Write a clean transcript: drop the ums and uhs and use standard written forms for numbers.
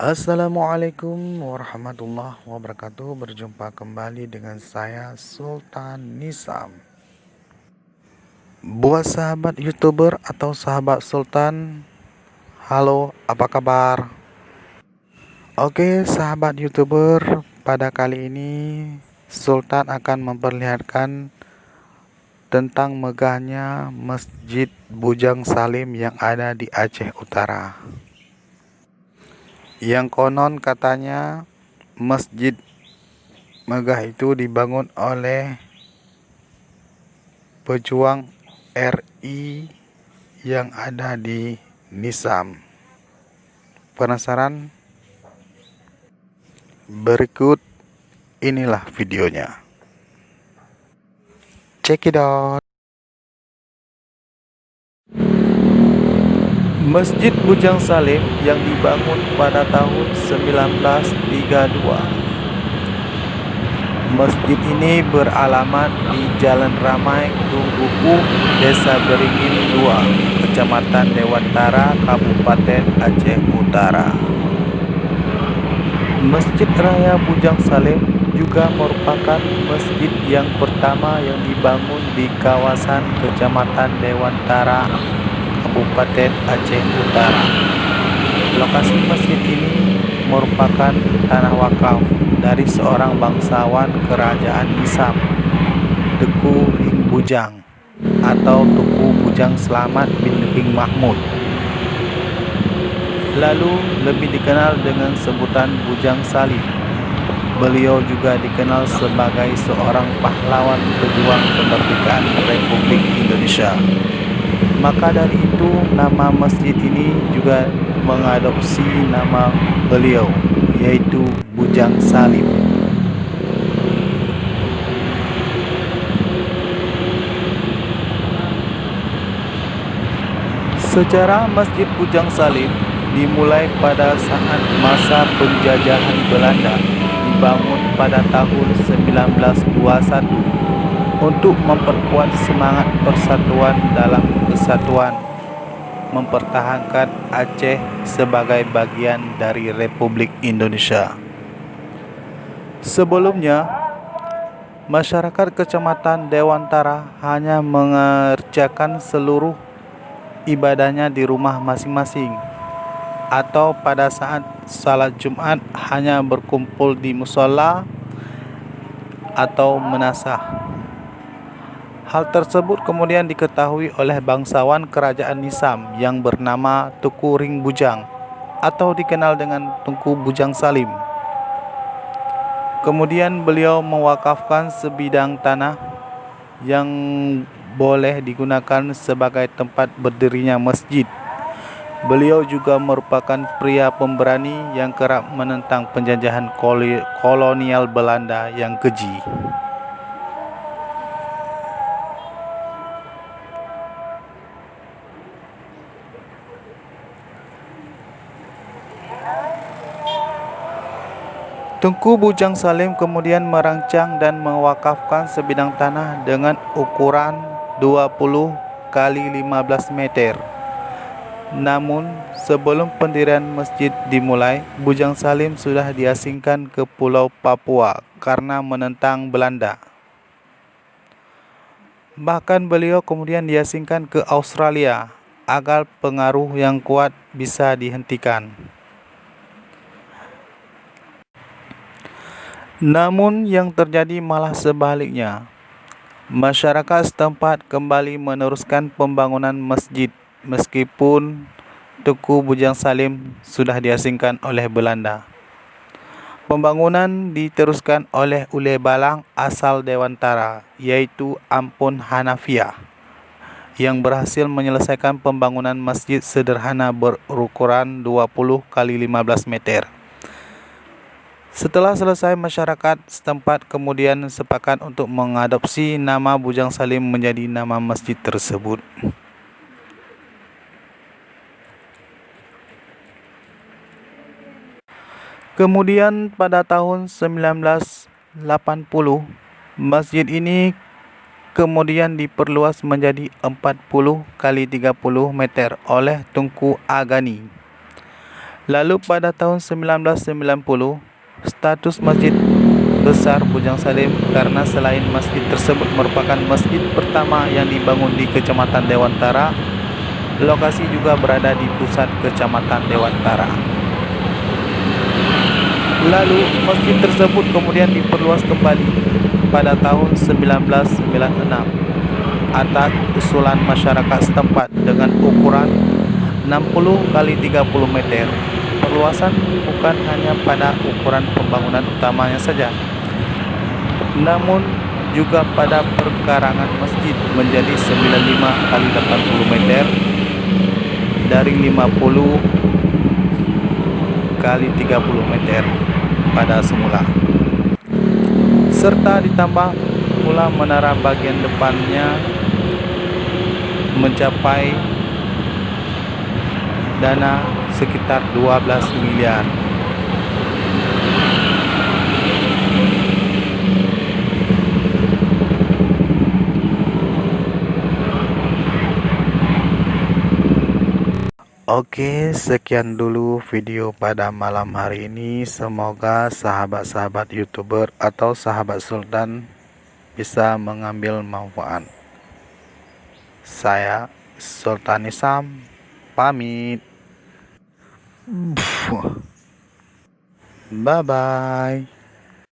Assalamualaikum warahmatullahi wabarakatuh. Berjumpa kembali dengan saya Sultan Nisam. Buat sahabat YouTuber atau sahabat Sultan, halo, apa kabar? Oke, sahabat YouTuber, pada kali ini Sultan akan memperlihatkan tentang megahnya Masjid Bujang Salim yang ada di Aceh Utara. Yang konon katanya masjid megah itu dibangun oleh pejuang RI yang ada di Nisam. Penasaran? Berikut inilah videonya. Check it out. Masjid Bujang Salim yang dibangun pada tahun 1932. Masjid ini beralamat di Jalan Ramai Gungguku, Desa Beringin 2, Kecamatan Dewantara, Kabupaten Aceh Utara. Masjid Raya Bujang Salim juga merupakan masjid yang pertama yang dibangun di kawasan Kecamatan Dewantara, Kabupaten Aceh Utara. Lokasi masjid ini merupakan tanah wakaf dari seorang bangsawan Kerajaan Nisam, Tengku Ring Bujang atau Tengku Bujang Selamat bin Ring Mahmud. Lalu lebih dikenal dengan sebutan Bujang Salim. Beliau juga dikenal sebagai seorang pahlawan pejuang kemerdekaan Republik Indonesia. Maka dari itu nama masjid ini juga mengadopsi nama beliau, yaitu Bujang Salim. Sejarah Masjid Bujang Salim dimulai pada saat masa penjajahan Belanda, dibangun pada tahun 1921 untuk memperkuat semangat persatuan dalam kesatuan, mempertahankan Aceh sebagai bagian dari Republik Indonesia. Sebelumnya, masyarakat Kecamatan Dewantara hanya mengerjakan seluruh ibadahnya di rumah masing-masing, atau pada saat salat Jumat hanya berkumpul di musola atau menasah. Hal tersebut kemudian diketahui oleh bangsawan Kerajaan Nisam yang bernama Tengku Ring Bujang atau dikenal dengan Tengku Bujang Salim. Kemudian beliau mewakafkan sebidang tanah yang boleh digunakan sebagai tempat berdirinya masjid. Beliau juga merupakan pria pemberani yang kerap menentang penjajahan kolonial Belanda yang keji. Tengku Bujang Salim kemudian merancang dan mewakafkan sebidang tanah dengan ukuran 20 kali 15 meter. Namun, sebelum pendirian masjid dimulai, Bujang Salim sudah diasingkan ke Pulau Papua karena menentang Belanda. Bahkan beliau kemudian diasingkan ke Australia agar pengaruh yang kuat bisa dihentikan. Namun yang terjadi malah sebaliknya. Masyarakat setempat kembali meneruskan pembangunan masjid meskipun Tengku Bujang Salim sudah diasingkan oleh Belanda. Pembangunan diteruskan oleh Ule Balang asal Dewantara, yaitu Ampun Hanafiah, yang berhasil menyelesaikan pembangunan masjid sederhana berukuran 20 kali 15 meter. Setelah selesai, masyarakat setempat kemudian sepakat untuk mengadopsi nama Bujang Salim menjadi nama masjid tersebut. Kemudian pada tahun 1980, masjid ini kemudian diperluas menjadi 40 kali 30 meter oleh Tunku Agani. Lalu pada tahun 1990, status Masjid Besar Bujang Salim karena selain masjid tersebut merupakan masjid pertama yang dibangun di Kecamatan Dewantara, lokasi juga berada di pusat Kecamatan Dewantara. Lalu masjid tersebut kemudian diperluas kembali pada tahun 1996 atas usulan masyarakat setempat dengan ukuran 60 kali 30 meter. Perluasan bukan hanya pada ukuran pembangunan utamanya saja, namun juga pada perkarangan masjid menjadi 95 kali 80 meter dari 50 kali 30 meter pada semula, serta ditambah pula menara bagian depannya mencapai dana sekitar 12 miliar. Oke, sekian dulu video pada malam hari ini. Semoga sahabat-sahabat YouTuber atau sahabat Sultan bisa mengambil manfaat. Saya Sultan Isam pamit. Bye bye.